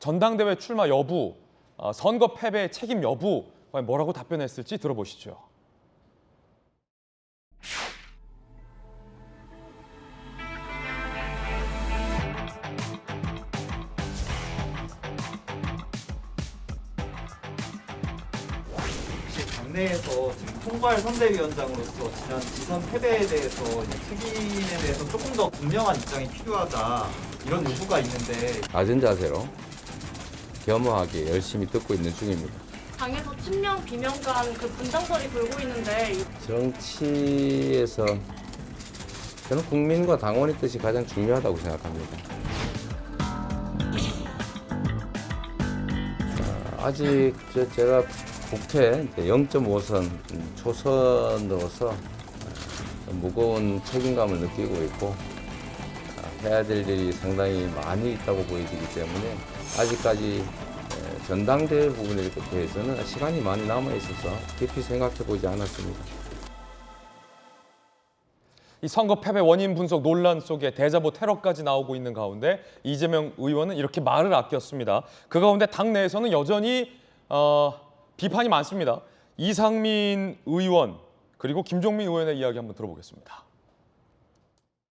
전당대회 출마 여부, 선거 패배의 책임 여부 과연 뭐라고 답변했을지 들어보시죠. 당내에서 지금 총괄 선대위원장으로서 지난 지선 패배에 대해서 책임에 대해서 조금 더 분명한 입장이 필요하다 이런 요구가 있는데 낮은 자세로 겸허하게 열심히 듣고 있는 중입니다. 당에서 친명 비명 간 그 분당설이 돌고 있는데 정치에서 저는 국민과 당원의 뜻이 가장 중요하다고 생각합니다. 아직 제가 국회 0.5선 초선으로서 무거운 책임감을 느끼고 있고 해야 될 일이 상당히 많이 있다고 보여지기 때문에 아직까지 전당대회 부분에 대해서는 시간이 많이 남아 있어서 깊이 생각해 보지 않았습니다. 이 선거 패배 원인 분석 논란 속에 대자보 테러까지 나오고 있는 가운데 이재명 의원은 이렇게 말을 아꼈습니다. 그 가운데 당내에서는 여전히 비판이 많습니다. 이상민 의원 그리고 김종민 의원의 이야기 한번 들어보겠습니다.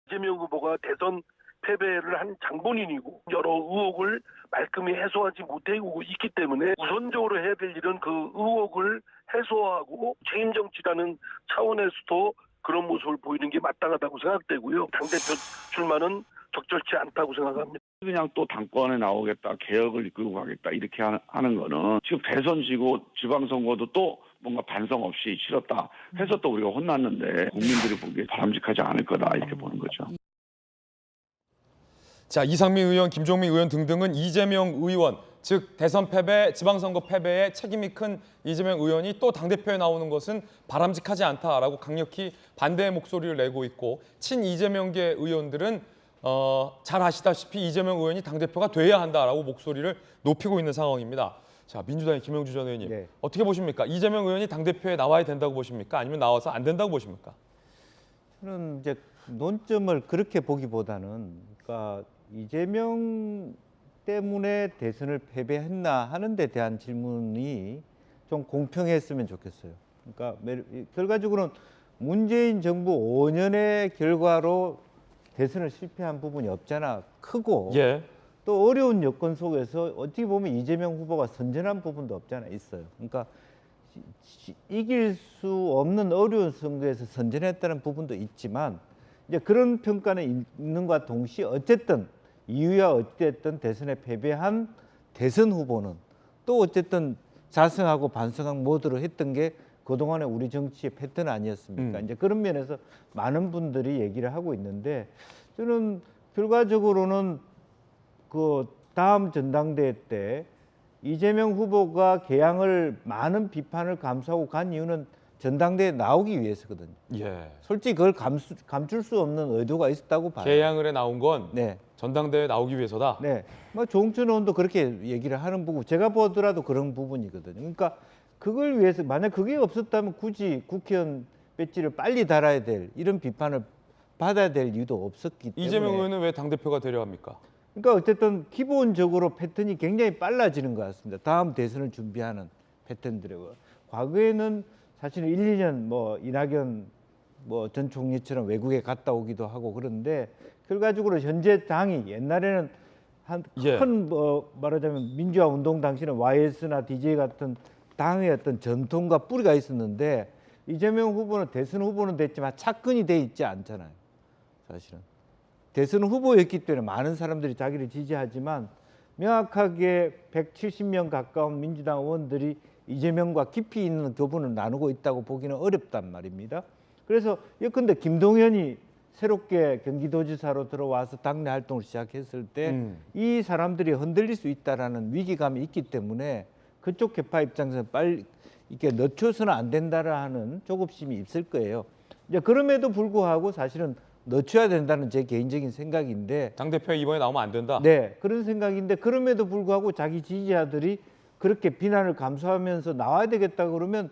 이재명 후보가 대선 패배를 한 장본인이고 여러 의혹을 말끔히 해소하지 못하고 있기 때문에 우선적으로 해야 될 일은 그 의혹을 해소하고 책임 정치라는 차원에서도 그런 모습을 보이는 게 마땅하다고 생각되고요. 당대표 출마는 적절치 않다고 생각합니다. 그냥 또 당권에 나오겠다, 개혁을 이끌고 가겠다 이렇게 하는 거는 지금 대선 지고 지방선거도 또 뭔가 반성 없이 치렀다 해서 또 우리가 혼났는데 국민들이 보기에 바람직하지 않을 거다 이렇게 보는 거죠. 자, 이상민 의원, 김종민 의원 등등은 이재명 의원, 즉 대선 패배, 지방선거 패배에 책임이 큰 이재명 의원이 또 당대표에 나오는 것은 바람직하지 않다라고 강력히 반대의 목소리를 내고 있고 친이재명계 의원들은 잘 아시다시피 이재명 의원이 당대표가 돼야 한다라고 목소리를 높이고 있는 상황입니다. 자, 민주당의 김영주 전 의원님, 네. 어떻게 보십니까? 이재명 의원이 당대표에 나와야 된다고 보십니까? 아니면 나와서 안 된다고 보십니까? 저는 이제 논점을 그렇게 보기보다는 그러니까 이재명 때문에 대선을 패배했나 하는 데 대한 질문이 좀 공평했으면 좋겠어요. 그러니까 결과적으로는 문재인 정부 5년의 결과로 대선을 실패한 부분이 없잖아. 크고 예. 또 어려운 여건 속에서 어떻게 보면 이재명 후보가 선전한 부분도 없잖아. 있어요. 그러니까 이길 수 없는 어려운 선거에서 선전했다는 부분도 있지만 이제 그런 평가는 있는과 동시에 어쨌든 이유야 어쨌든 대선에 패배한 대선 후보는 또 어쨌든 자성하고 반성한 모드로 했던 게 그동안의 우리 정치의 패턴 아니었습니까? 이제 그런 면에서 많은 분들이 얘기를 하고 있는데 저는 결과적으로는 그 다음 전당대회 때 이재명 후보가 개항을 많은 비판을 감수하고 간 이유는 전당대회에 나오기 위해서거든요. 예. 솔직히 그걸 감출 수 없는 의도가 있었다고 봐요. 개항을 해 나온 건 네. 전당대회에 나오기 위해서다. 네. 뭐 조홍천 의원도 그렇게 얘기를 하는 부분, 제가 보더라도 그런 부분이거든요. 그러니까 그걸 위해서 만약 그게 없었다면 굳이 국회의원 배지를 빨리 달아야 될 이런 비판을 받아야 될 이유도 없었기 때문에. 이재명 의원은 왜 당대표가 되려 합니까? 그러니까 어쨌든 기본적으로 패턴이 굉장히 빨라지는 것 같습니다. 다음 대선을 준비하는 패턴들이고 과거에는 사실은 1, 2년 뭐 이낙연 뭐 전 총리처럼 외국에 갔다 오기도 하고 그런데 결과적으로 현재 당이 옛날에는 한 큰 뭐 말하자면 민주화 운동 당시는 YS나 DJ 같은 당의 어떤 전통과 뿌리가 있었는데 이재명 후보는 대선 후보는 됐지만 착근이 돼 있지 않잖아요. 사실은 대선 후보였기 때문에 많은 사람들이 자기를 지지하지만 명확하게 170명 가까운 민주당 의원들이 이재명과 깊이 있는 교분을 나누고 있다고 보기는 어렵단 말입니다. 그래서 예컨대 김동연이 새롭게 경기도지사로 들어와서 당내 활동을 시작했을 때 이 사람들이 흔들릴 수 있다라는 위기감이 있기 때문에 그쪽 계파 입장에서 빨리 이렇게 늦춰서는 안 된다라는 조급심이 있을 거예요. 이제 그럼에도 불구하고 사실은 늦춰야 된다는 제 개인적인 생각인데 당대표에 이번에 나오면 안 된다? 네, 그런 생각인데 그럼에도 불구하고 자기 지지자들이 그렇게 비난을 감수하면서 나와야 되겠다 그러면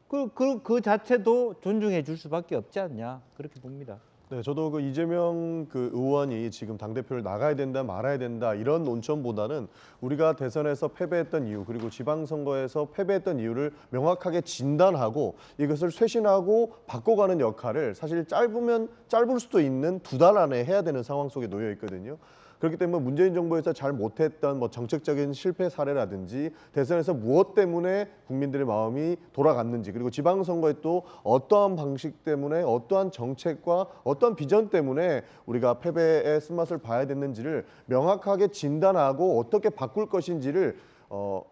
그 자체도 존중해 줄 수밖에 없지 않냐 그렇게 봅니다. 네, 저도 그 이재명 그 의원이 지금 당대표를 나가야 된다 말아야 된다 이런 논점보다는 우리가 대선에서 패배했던 이유 그리고 지방선거에서 패배했던 이유를 명확하게 진단하고 이것을 쇄신하고 바꿔가는 역할을 사실 짧을 수도 있는 2달 안에 해야 되는 상황 속에 놓여 있거든요. 그렇기 때문에 문재인 정부에서 잘 못했던 뭐 정책적인 실패 사례라든지 대선에서 무엇 때문에 국민들의 마음이 돌아갔는지 그리고 지방선거에 또 어떠한 방식 때문에 어떠한 정책과 어떠한 비전 때문에 우리가 패배의 쓴맛을 봐야 됐는지를 명확하게 진단하고 어떻게 바꿀 것인지를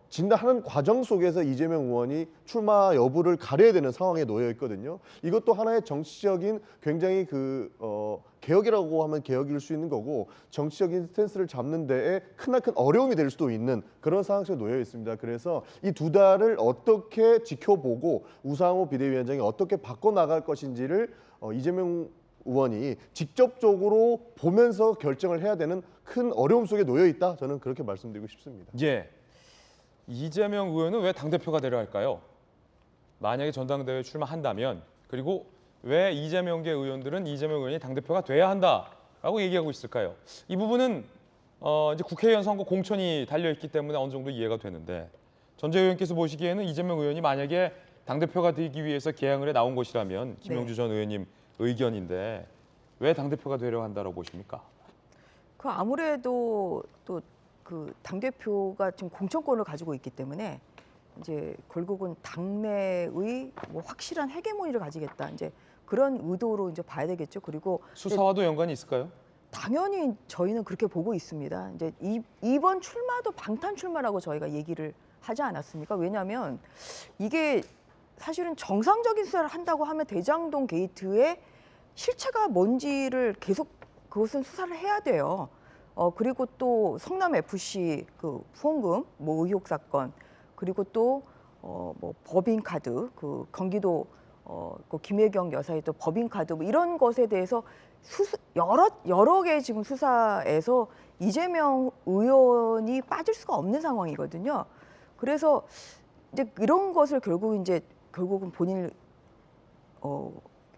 진단하는 과정 속에서 이재명 의원이 출마 여부를 가려야 되는 상황에 놓여 있거든요. 이것도 하나의 정치적인 굉장히 개혁이라고 하면 개혁일 수 있는 거고 정치적인 스탠스를 잡는 데에 크나큰 어려움이 될 수도 있는 그런 상황 속에 놓여 있습니다. 그래서 이 2달을 어떻게 지켜보고 우상호 비대위원장이 어떻게 바꿔나갈 것인지를 이재명 의원이 직접적으로 보면서 결정을 해야 되는 큰 어려움 속에 놓여 있다. 저는 그렇게 말씀드리고 싶습니다. 예. 이재명 의원은 왜 당대표가 되려 할까요? 만약에 전당대회에 출마한다면 그리고 왜 이재명계 의원들은 이재명 의원이 당대표가 돼야 한다라고 얘기하고 있을까요? 이 부분은 이제 국회의원 선거 공천이 달려있기 때문에 어느 정도 이해가 되는데 전재 의원께서 보시기에는 이재명 의원이 만약에 당대표가 되기 위해서 개항을 해 나온 것이라면 김영주 전 의원님 의견인데 왜 당대표가 되려 한다고 보십니까? 그 아무래도 또 그 당대표가 지금 공천권을 가지고 있기 때문에 이제 결국은 당내의 뭐 확실한 헤게모니를 가지겠다. 이제 그런 의도로 이제 봐야 되겠죠. 그리고 수사와도 연관이 있을까요? 당연히 저희는 그렇게 보고 있습니다. 이제 이번 출마도 방탄 출마라고 저희가 얘기를 하지 않았습니까? 왜냐하면 이게 사실은 정상적인 수사를 한다고 하면 대장동 게이트의 실체가 뭔지를 계속 그것은 수사를 해야 돼요. 그리고 또 성남 FC 그 후원금 뭐 의혹 사건 그리고 또 뭐 법인카드 그 경기도 그 김혜경 여사의 또 법인카드 뭐 이런 것에 대해서 여러 개 지금 수사에서 이재명 의원이 빠질 수가 없는 상황이거든요. 그래서 이제 이런 것을 결국은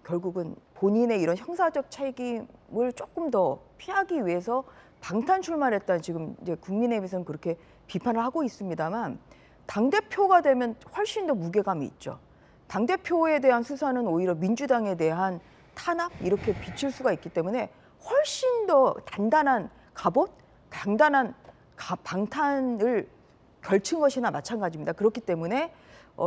결국은 본인의 이런 형사적 책임을 조금 더 피하기 위해서 방탄 출마를 했다. 지금 이제 국민의힘에서는 그렇게 비판을 하고 있습니다만 당대표가 되면 훨씬 더 무게감이 있죠. 당대표에 대한 수사는 오히려 민주당에 대한 탄압 이렇게 비칠 수가 있기 때문에 훨씬 더 단단한 갑옷, 단단한 방탄을 걸친 것이나 마찬가지입니다. 그렇기 때문에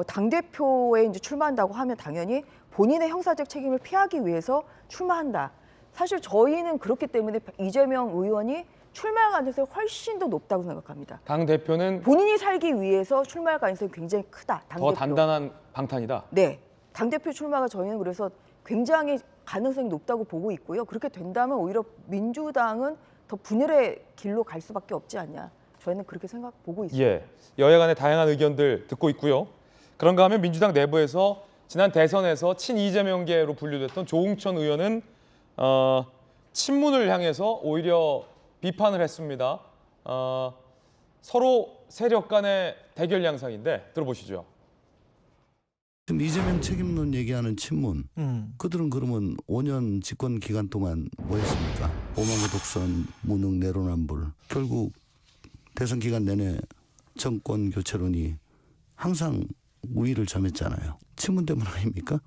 당대표에 이제 출마한다고 하면 당연히 본인의 형사적 책임을 피하기 위해서 출마한다. 사실 저희는 그렇기 때문에 이재명 의원이 출마할 가능성이 훨씬 더 높다고 생각합니다. 당대표는 본인이 살기 위해서 출마할 가능성이 굉장히 크다. 더 단단한 방탄이다. 네. 당대표 출마가 저희는 그래서 굉장히 가능성이 높다고 보고 있고요. 그렇게 된다면 오히려 민주당은 더 분열의 길로 갈 수밖에 없지 않냐. 저희는 그렇게 보고 있습니다. 예, 여야 간의 다양한 의견들 듣고 있고요. 그런가 하면 민주당 내부에서 지난 대선에서 친 이재명계로 분류됐던 조응천 의원은 친문을 향해서 오히려 비판을 했습니다. 서로 세력 간의 대결 양상인데 들어보시죠. 지금 이재명 책임론 얘기하는 친문, 그들은 그러면 5년 집권 기간 동안 뭐 했습니까? 오만고 독선, 무능, 내로남불. 결국 대선 기간 내내 정권 교체론이 항상 우위를 점했잖아요. 친문 때문 아닙니까?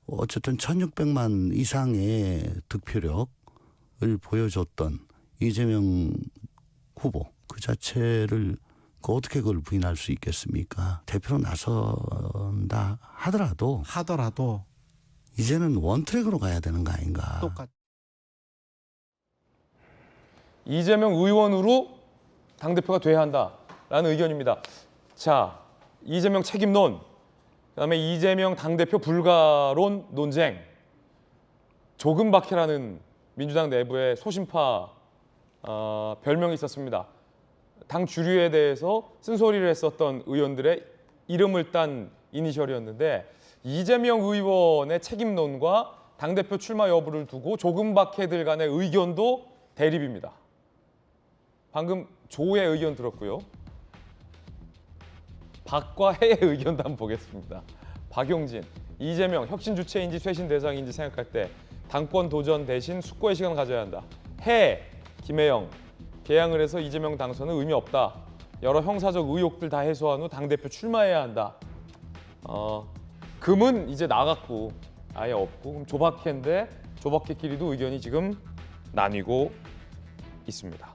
어쨌든 1600만 이상의 득표력을 보여줬던 이재명 후보 그 자체를 어떻게 그걸 부인할 수 있겠습니까? 대표로 나선다 하더라도 이제는 원트랙으로 가야 되는 거 아닌가. 이재명 의원으로 당대표가 돼야 한다라는 의견입니다. 자, 이재명 책임론, 그다음에 이재명 당대표 불가론 논쟁, 조금박해라는 민주당 내부의 소신파 별명이 있었습니다. 당 주류에 대해서 쓴소리를 했었던 의원들의 이름을 딴 이니셜이었는데 이재명 의원의 책임론과 당대표 출마 여부를 두고 조금박해들 간의 의견도 대립입니다. 방금 조의 의견 들었고요. 박과 해의 의견도 한번 보겠습니다. 박용진, 이재명 혁신 주체인지 쇄신 대상인지 생각할 때 당권 도전 대신 숙고의 시간 가져야 한다. 해, 김혜영. 개항을 해서 이재명 당선은 의미 없다. 여러 형사적 의혹들 다 해소한 후 당대표 출마해야 한다. 금은 이제 나갔고 아예 없고 그럼 조박해인데 조박해끼리도 의견이 지금 나뉘고 있습니다.